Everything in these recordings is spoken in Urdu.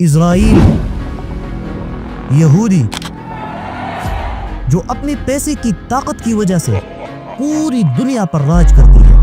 اسرائیل یہودی جو اپنے پیسے کی طاقت کی وجہ سے پوری دنیا پر راج کرتی ہے،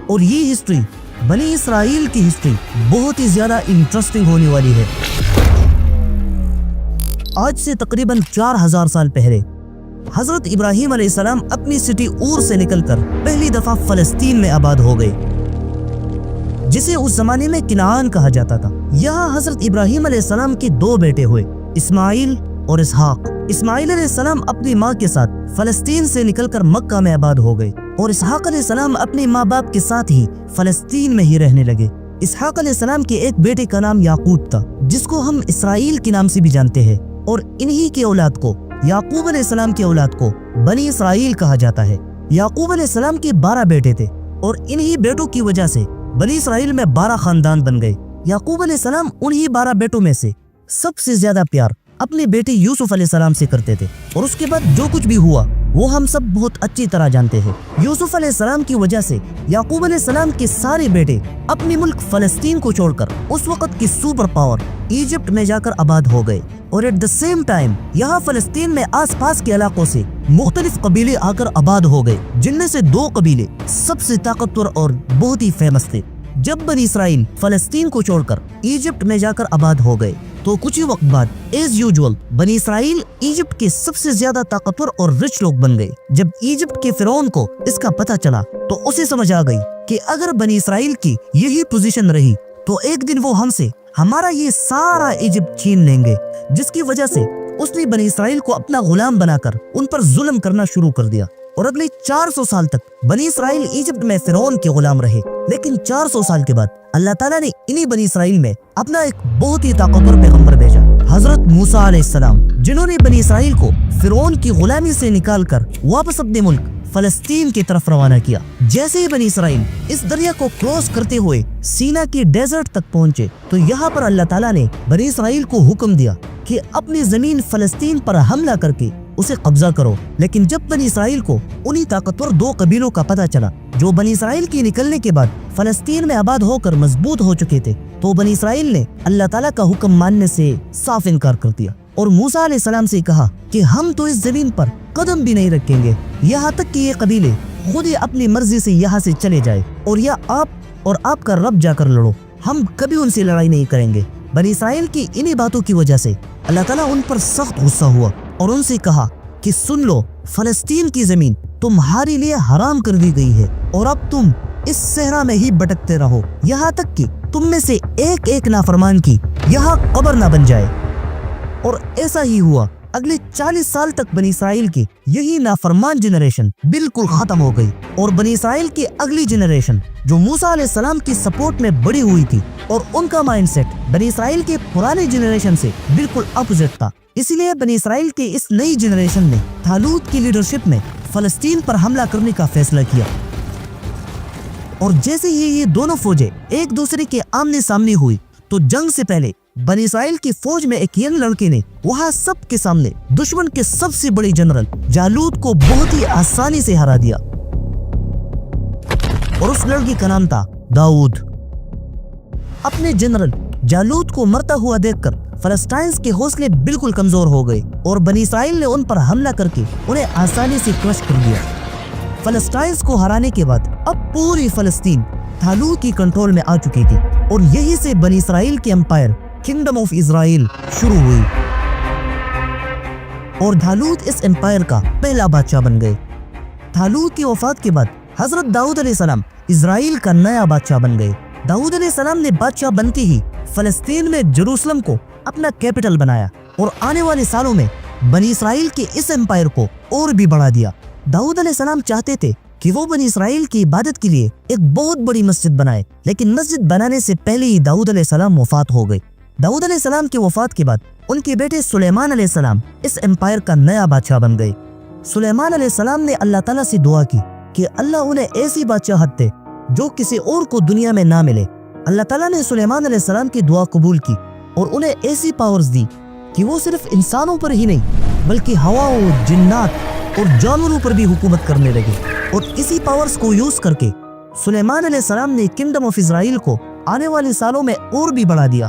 اور یہ ہسٹری بنی اسرائیل کی ہسٹری بہت ہی زیادہ انٹرسٹنگ ہونے والی ہے۔ آج سے تقریباً 4000 سال پہلے حضرت ابراہیم علیہ السلام اپنی سٹی اور سے نکل کر پہلی دفعہ فلسطین میں آباد ہو گئے، جسے اس زمانے میں کنعان کہا جاتا تھا۔ یہاں حضرت ابراہیم علیہ السلام کے 2 بیٹے ہوئے، اسماعیل اور اسحاق۔ اسماعیل علیہ السلام اپنی ماں کے ساتھ فلسطین سے نکل کر مکہ میں آباد ہو گئے، اور اسحاق علیہ السلام اپنے ماں باپ کے ساتھ ہی فلسطین میں ہی رہنے لگے۔ اسحاق علیہ السلام کے ایک بیٹے کا نام یعقوب تھا، جس کو ہم اسرائیل کے نام سے بھی جانتے ہیں، اور انہی کے اولاد کو، یعقوب علیہ السلام کے اولاد کو بنی اسرائیل کہا جاتا ہے۔ یعقوب علیہ السلام کے 12 بیٹے تھے، اور انہی بیٹوں کی وجہ سے بنی اسرائیل میں 12 خاندان بن گئے۔ یعقوب علیہ السلام انہی 12 بیٹوں میں سے سب سے زیادہ پیار اپنے بیٹے یوسف علیہ السلام سے کرتے تھے، اور اس کے بعد جو کچھ بھی ہوا وہ ہم سب بہت اچھی طرح جانتے ہیں۔ یوسف علیہ السلام کی وجہ سے یعقوب علیہ السلام کے سارے بیٹے اپنے ملک فلسطین کو چھوڑ کر اس وقت کی سپر پاور ایجپٹ میں جا کر آباد ہو گئے، اور ایٹ دا سیم ٹائم یہاں فلسطین میں آس پاس کے علاقوں سے مختلف قبیلے آ کر آباد ہو گئے، جن میں سے 2 قبیلے سب سے طاقتور اور بہت ہی فیمس تھے۔ جب بنی اسرائیل فلسطین کو چھوڑ کر ایجپٹ میں جا کر آباد ہو گئے تو کچھ ہی وقت بعد ایز یوزول بنی اسرائیل ایجپٹ کے سب سے زیادہ طاقتور اور رچ لوگ بن گئے۔ جب ایجپٹ کے فرعون کو اس کا پتہ چلا تو اسے سمجھ آ گئی کہ اگر بنی اسرائیل کی یہی پوزیشن رہی تو ایک دن وہ ہم سے ہمارا یہ سارا ایجپٹ چھین لیں گے، جس کی وجہ سے اس نے بنی اسرائیل کو اپنا غلام بنا کر ان پر ظلم کرنا شروع کر دیا، اور اگلے 400 سال تک بنی اسرائیل ایجپٹ میں فرعون کے غلام رہے۔ لیکن 400 سال کے بعد اللہ تعالیٰ نے انہی بنی اسرائیل میں اپنا ایک بہت ہی طاقتور پیغمبر بھیجا، حضرت موسیٰ علیہ السلام، جنہوں نے بنی اسرائیل کو فرعون کی غلامی سے نکال کر واپس اپنے ملک فلسطین کی طرف روانہ کیا۔ جیسے ہی بنی اسرائیل اس دریا کو کراس کرتے ہوئے سینا کی ڈیزرٹ تک پہنچے تو یہاں پر اللہ تعالیٰ نے بنی اسرائیل کو حکم دیا کہ اپنی زمین فلسطین پر حملہ کر کے اسے قبضہ کرو۔ لیکن جب بنی اسرائیل کو انہی طاقتور 2 قبیلوں کا پتہ چلا جو بنی اسرائیل کی نکلنے کے بعد فلسطین میں آباد ہو کر مضبوط ہو چکے تھے، تو بنی اسرائیل نے اللہ تعالیٰ کا حکم ماننے سے صاف انکار کر دیا، اور موسیٰ علیہ السلام سے کہا کہ ہم تو اس زمین پر قدم بھی نہیں رکھیں گے یہاں تک کہ یہ قبیلے خود ہی اپنی مرضی سے یہاں سے چلے جائے، اور یا آپ اور آپ کا رب جا کر لڑو، ہم کبھی ان سے لڑائی نہیں کریں گے۔ بنی اسرائیل کی انہی باتوں کی وجہ سے اللہ تعالیٰ ان پر سخت غصہ ہوا اور ان سے کہا کہ سن لو، فلسطین کی زمین تمہارے لیے حرام کر دی گئی ہے، اور اب تم اس صحرا میں ہی بھٹکتے رہو یہاں تک کہ تم میں سے ایک نافرمان کی یہاں قبر نہ بن جائے۔ اور ایسا ہی ہوا، اگلے 40 سال تک بنی اسرائیل کی یہی نافرمان جنریشن بالکل ختم ہو گئی، اور بنی اسرائیل کی اگلی جنریشن جو موسیٰ علیہ السلام کی سپورٹ میں بڑی ہوئی تھی، اور ان کا مائنڈ سیٹ بنی اسرائیل کے پرانے جنریشن سے بالکل اپوزٹ تھا۔ اسی لیے بنی اسرائیل کی اس نئی جنریشن نے طالوت کی لیڈرشپ میں فلسطین پر حملہ کرنے کا فیصلہ کیا، اور جیسے ہی یہ دونوں فوجیں ایک دوسرے کے آمنے سامنے ہوئی تو جنگ سے پہلے بنی اسرائیل کی فوج میں ایک ینگ لڑکے نے وہاں سب کے سامنے دشمن کے سب سے بڑے جنرل جالوت کو بہت ہی آسانی سے ہرا دیا، اور اس لڑکی کا نام تھا داؤد۔ اپنے جنرل جالوت کو مرتا ہوا دیکھ کر فلسطینز کے حوصلے بالکل کمزور ہو گئے، اور بنی اسرائیل نے ان پر حملہ کر کے انہیں آسانی سے کرش کر دیا۔ فلسطینز کو ہرانے کے بعد اب پوری فلسطین طالوت کی کنٹرول میں آ چکی تھی، اور یہی سے بنی اسرائیل کے امپائر کنگڈم آف اسرائیل شروع ہوئی، اور طالوت اس امپائر کا پہلا بادشاہ بن گئے۔ طالوت کی وفات کے بعد حضرت داؤد علیہ السلام اسرائیل کا نیا بادشاہ بن گئے۔ داؤد علیہ السلام نے بادشاہ بنتے ہی فلسطین میں جروسلم کو اپنا کیپٹل بنایا، اور آنے والے سالوں میں بنی اسرائیل کے اس امپائر کو اور بھی بڑھا دیا۔ داؤد علیہ السلام چاہتے تھے کہ وہ بنی اسرائیل کی عبادت کے لیے ایک بہت بڑی مسجد بنائے، لیکن مسجد بنانے سے پہلے ہی داؤد علیہ السلام وفات ہو گئے۔ داؤد علیہ السلام کی وفات کے بعد ان کے بیٹے سلیمان علیہ السلام اس امپائر کا نیا بادشاہ بن گئے۔ سلیمان علیہ السلام نے اللہ تعالیٰ سے دعا کی کہ اللہ انہیں ایسی بادشاہت دے جو کسی اور کو دنیا میں نہ ملے۔ اللہ تعالیٰ نے سلیمان علیہ السلام کی دعا قبول کی، اور انہیں ایسی پاورز دی کہ وہ صرف انسانوں پر ہی نہیں بلکہ ہواؤں، جنات اور جانوروں پر بھی حکومت کرنے لگے، اور اسی پاورز کو یوز کر کے سلیمان علیہ السلام نے کنگڈم آف اسرائیل کو آنے والے سالوں میں اور بھی بڑھا دیا،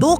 2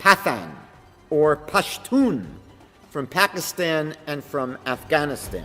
Pathan or Pashtun from Pakistan and from Afghanistan.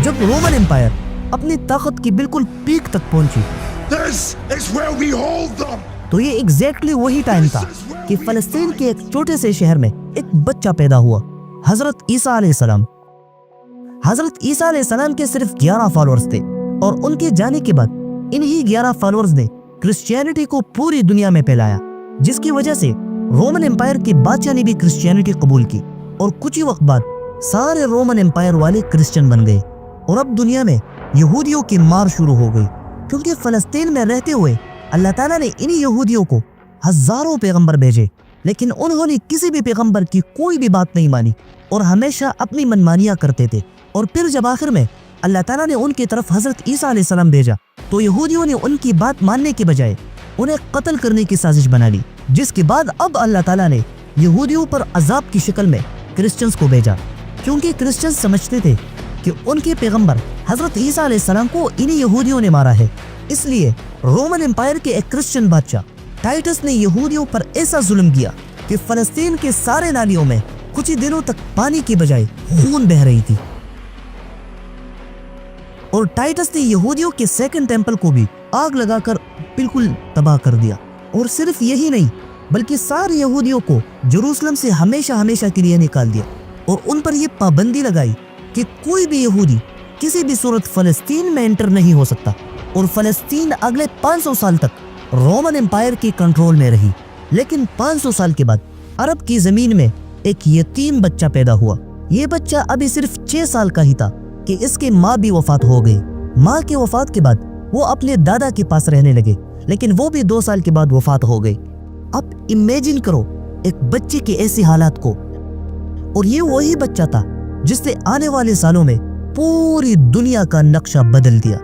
جب رومن امپائر اپنی طاقت کی بالکل پیک تک پہنچی This is where we hold them. تو یہ ایگزیکٹلی وہی ٹائم تھا کہ فلسطین کے ایک چھوٹے سے شہر میں ایک بچہ پیدا ہوا، حضرت عیسیٰ علیہ السلام۔ حضرت عیسیٰ علیہ السلام کے صرف 11 فالورز تھے، اور ان کے جانے کے بعد انہی 11 فالورز نے کرسچینٹی کو پوری دنیا میں پھیلایا، جس کی وجہ سے رومن امپائر کے بادشاہ نے بھی کرسچینٹی قبول کی، اور کچھ ہی وقت بعد سارے رومن امپائر والے کرسچن بن گئے، اور اب دنیا میں یہودیوں کی مار شروع ہو گئی، کیونکہ فلسطین میں رہتے ہوئے اللہ تعالیٰ نے انہی یہودیوں کو ہزاروں پیغمبر بھیجے، لیکن انہوں نے کسی بھی پیغمبر کی کوئی بھی بات نہیں مانی اور ہمیشہ اپنی منمانیاں کرتے تھے۔ اور پھر جب آخر میں اللہ تعالیٰ نے ان کی طرف حضرت عیسیٰ علیہ السلام بھیجا تو یہودیوں نے ان کی بات ماننے کے بجائے انہیں قتل کرنے کی سازش بنا لی، جس کے بعد اب اللہ تعالیٰ نے یہودیوں پر عذاب کی شکل میں کرسچنز کو بھیجا، کیونکہ کرسچنز سمجھتے تھے کہ ان کے پیغمبر حضرت عیسیٰ علیہ السلام کو انہی یہودیوں نے مارا ہے۔ اس لیے رومن امپائر کے ایک کرسچن بادشاہ ٹائٹس نے یہودیوں پر ایسا ظلم کیا کہ فلسطین کے سارے نالیوں میں کچھ ہی دنوں تک پانی کی بجائے خون بہہ رہی تھی، اور ٹائٹس نے یہودیوں کے سیکنڈ ٹیمپل کو بھی آگ لگا کر بالکل تباہ کر دیا۔ اور صرف یہی نہیں بلکہ سارے یہودیوں کو جروسلم سے ہمیشہ ہمیشہ کے لیے نکال دیا، اور ان پر یہ پابندی لگائی کہ کوئی بھی یہودی کسی بھی صورت فلسطین میں انٹر نہیں ہو سکتا، اور فلسطین اگلے 500 سال تک رومن امپائر کے کنٹرول میں رہی۔ لیکن 500 سال کے بعد عرب کی زمین میں ایک یتیم بچہ پیدا ہوا۔ یہ بچہ ابھی صرف 6 سال کا ہی تھا کہ اس کی ماں بھی وفات ہو گئی۔ ماں کے وفات کے بعد وہ اپنے دادا کے پاس رہنے لگے، لیکن وہ بھی 2 سال کے بعد وفات ہو گئی۔ اب امیجن کرو ایک بچے کے ایسے حالات کو، اور یہ وہی بچہ تھا جس نے آنے والے سالوں میں پوری دنیا کا نقشہ بدل دیا۔